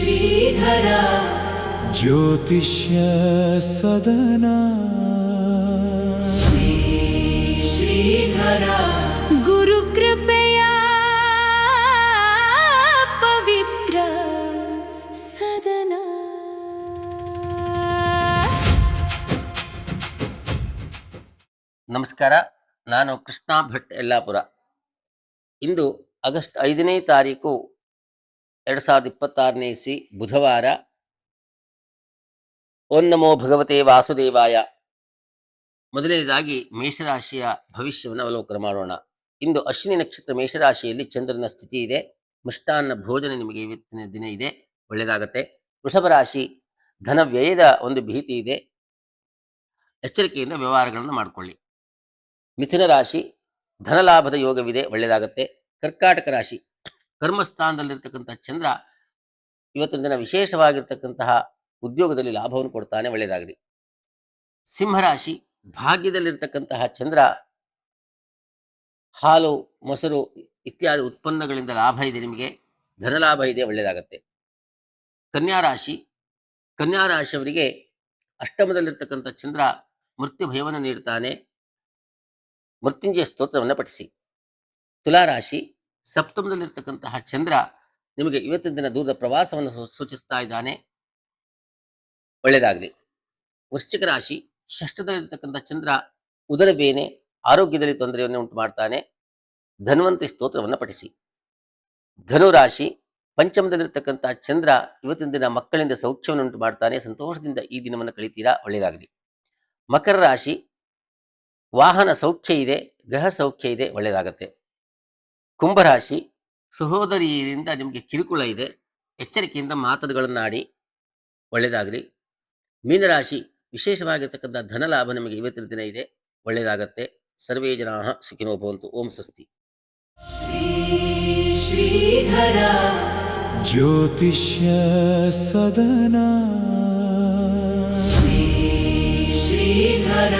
ಶ್ರೀಧರ ಜ್ಯೋತಿಷ್ಯ ಸದನ ಶ್ರೀಧರ ಗುರುಕೃಪೆಯ ಪವಿತ್ರ ಸದನ. ನಮಸ್ಕಾರ, ನಾನು ಕೃಷ್ಣ ಭಟ್ ಯಲ್ಲಾಪುರ. ಇಂದು ಆಗಸ್ಟ್ 5ನೇ ತಾರೀಕು 2026ನೇ ಇಸ್ವಿ ಬುಧವಾರ. ಓಂ ನಮೋ ಭಗವತೆ ವಾಸುದೇವಾಯ. ಮೊದಲನೇದಾಗಿ ಮೇಷರಾಶಿಯ ಭವಿಷ್ಯವನ್ನು ಅವಲೋಕನ ಮಾಡೋಣ. ಇಂದು ಅಶ್ವಿನಿ ನಕ್ಷತ್ರ ಮೇಷರಾಶಿಯಲ್ಲಿ ಚಂದ್ರನ ಸ್ಥಿತಿ ಇದೆ. ಮಿಷ್ಟಾನ್ನ ಭೋಜನ ನಿಮಗೆ ಇವತ್ತಿನ ದಿನ ಇದೆ, ಒಳ್ಳೆಯದಾಗತ್ತೆ. ವೃಷಭ ರಾಶಿ, ಧನ ವ್ಯಯದ ಒಂದು ಭೀತಿ ಇದೆ, ಎಚ್ಚರಿಕೆಯಿಂದ ವ್ಯವಹಾರಗಳನ್ನು ಮಾಡಿಕೊಳ್ಳಿ. ಮಿಥುನ ರಾಶಿ, ಧನಲಾಭದ ಯೋಗವಿದೆ, ಒಳ್ಳೆಯದಾಗತ್ತೆ. ಕರ್ಕಾಟಕ ರಾಶಿ, ಕರ್ಮಸ್ಥಾನದಲ್ಲಿರ್ತಕ್ಕಂಥ ಚಂದ್ರ ಇವತ್ತಿನ ದಿನ ವಿಶೇಷವಾಗಿರ್ತಕ್ಕಂತಹ ಉದ್ಯೋಗದಲ್ಲಿ ಲಾಭವನ್ನು ಕೊಡ್ತಾನೆ, ಒಳ್ಳೆಯದಾಗಲಿ. ಸಿಂಹರಾಶಿ, ಭಾಗ್ಯದಲ್ಲಿರ್ತಕ್ಕಂತಹ ಚಂದ್ರ ಹಾಲು, ಮೊಸರು ಇತ್ಯಾದಿ ಉತ್ಪನ್ನಗಳಿಂದ ಲಾಭ ಇದೆ, ನಿಮಗೆ ಧನಲಾಭ ಇದೆ, ಒಳ್ಳೆಯದಾಗತ್ತೆ. ಕನ್ಯಾ ರಾಶಿಯವರಿಗೆ ಅಷ್ಟಮದಲ್ಲಿರ್ತಕ್ಕಂಥ ಚಂದ್ರ ಮೃತ್ಯು ಭಯವನ್ನು ನೀಡ್ತಾನೆ, ಮೃತ್ಯುಂಜಯ ಸ್ತೋತ್ರವನ್ನು ಪಠಿಸಿ. ತುಲಾರಾಶಿ, ಸಪ್ತಮದಲ್ಲಿರ್ತಕ್ಕಂತಹ ಚಂದ್ರ ನಿಮಗೆ ಇವತ್ತಿನ ದಿನ ದೂರದ ಪ್ರವಾಸವನ್ನು ಸೂಚಿಸ್ತಾ ಇದ್ದಾನೆ, ಒಳ್ಳೆಯದಾಗಲಿ. ವೃಶ್ಚಿಕ ರಾಶಿ, ಷಷ್ಠದಲ್ಲಿರ್ತಕ್ಕಂಥ ಚಂದ್ರ ಉದರ ಬೇನೆ, ಆರೋಗ್ಯದಲ್ಲಿ ತೊಂದರೆಯನ್ನು ಉಂಟು ಮಾಡ್ತಾನೆ, ಧನ್ವಂತರಿ ಸ್ತೋತ್ರವನ್ನು ಪಠಿಸಿ. ಧನುರಾಶಿ, ಪಂಚಮದಲ್ಲಿರ್ತಕ್ಕಂಥ ಚಂದ್ರ ಇವತ್ತಿನ ದಿನ ಮಕ್ಕಳಿಂದ ಸೌಖ್ಯವನ್ನು ಉಂಟು ಮಾಡ್ತಾನೆ, ಸಂತೋಷದಿಂದ ಈ ದಿನವನ್ನು ಕಳೀತೀರಾ, ಒಳ್ಳೆಯದಾಗಲಿ. ಮಕರ ರಾಶಿ, ವಾಹನ ಸೌಖ್ಯ ಇದೆ, ಗ್ರಹ ಸೌಖ್ಯ ಇದೆ, ಒಳ್ಳೆಯದಾಗತ್ತೆ. ಕುಂಭರಾಶಿ, ಸಹೋದರಿಯರಿಂದ ನಿಮಗೆ ಕಿರುಕುಳ ಇದೆ, ಎಚ್ಚರಿಕೆಯಿಂದ ಮಾತುಗಳನ್ನಾಡಿ, ಒಳ್ಳೆಯದಾಗಲಿ. ಮೀನರಾಶಿ, ವಿಶೇಷವಾಗಿರ್ತಕ್ಕಂಥ ಧನಲಾಭ ನಿಮಗೆ ಇವತ್ತಿನ ದಿನ ಇದೆ, ಒಳ್ಳೆಯದಾಗತ್ತೆ. ಸರ್ವೇ ಜನಾಃ ಸುಖಿನೋ ಭವಂತು. ಓಂ ಸ್ವಸ್ತಿ. ಶ್ರೀಧರ ಜ್ಯೋತಿಷ್ಯ ಸದನ ಶ್ರೀಧರ